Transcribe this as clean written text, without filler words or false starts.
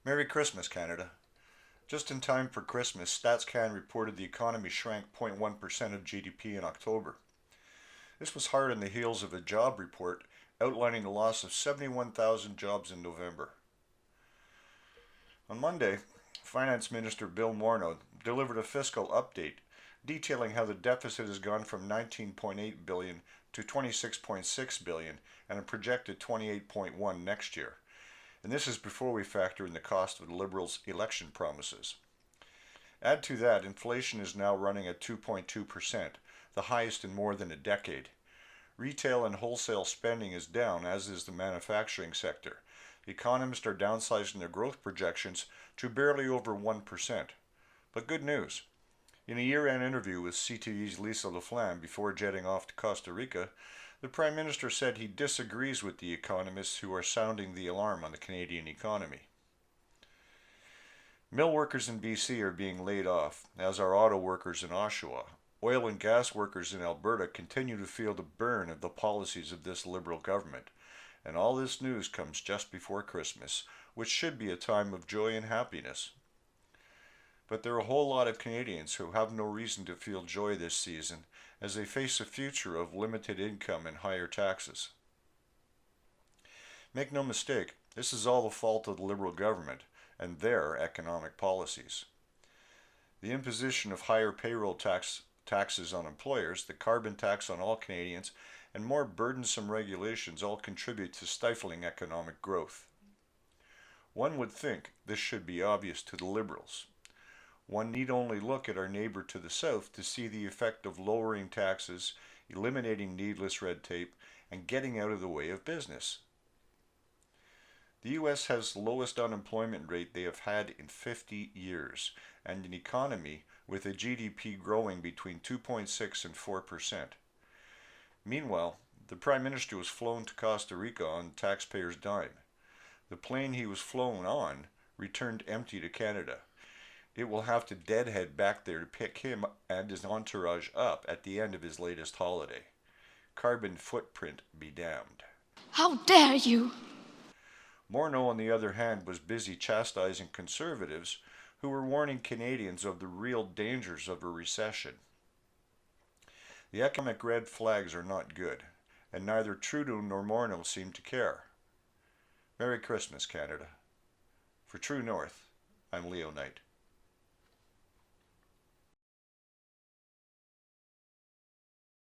Merry Christmas, Canada. Just in time for Christmas, StatsCan reported the economy shrank 0.1% of GDP in October. This was hard on the heels of a job report outlining the loss of 71,000 jobs in November. On Monday, Finance Minister Bill Morneau delivered a fiscal update detailing how the deficit has gone from 19.8 billion to 26.6 billion and a projected 28.1 next year. And this is before we factor in the cost of the Liberals' election promises. Add to that, inflation is now running at 2.2%, the highest in more than a decade. Retail and wholesale spending is down, as is the manufacturing sector. Economists are downsizing their growth projections to barely over 1%. But good news. In a year-end interview with CTV's Lisa LaFlamme before jetting off to Costa Rica, the Prime Minister said he disagrees with the economists who are sounding the alarm on the Canadian economy. Mill workers in BC are being laid off, as are auto workers in Oshawa. Oil and gas workers in Alberta continue to feel the burn of the policies of this Liberal government. And all this news comes just before Christmas, which should be a time of joy and happiness. But there are a whole lot of Canadians who have no reason to feel joy this season as they face a future of limited income and higher taxes. Make no mistake, this is all the fault of the Liberal government and their economic policies. The imposition of higher payroll taxes on employers, the carbon tax on all Canadians, and more burdensome regulations all contribute to stifling economic growth. One would think this should be obvious to the Liberals. One need only look at our neighbor to the south to see the effect of lowering taxes, eliminating needless red tape, and getting out of the way of business. The U.S. has the lowest unemployment rate they have had in 50 years, and an economy with a GDP growing between 2.6 and 4%. Meanwhile, the Prime Minister was flown to Costa Rica on taxpayers' dime. The plane he was flown on returned empty to Canada. It will have to deadhead back there to pick him and his entourage up at the end of his latest holiday. Carbon footprint be damned. How dare you! Morneau, on the other hand, was busy chastising conservatives who were warning Canadians of the real dangers of a recession. The economic red flags are not good, and neither Trudeau nor Morneau seem to care. Merry Christmas, Canada. For True North, I'm Leo Knight.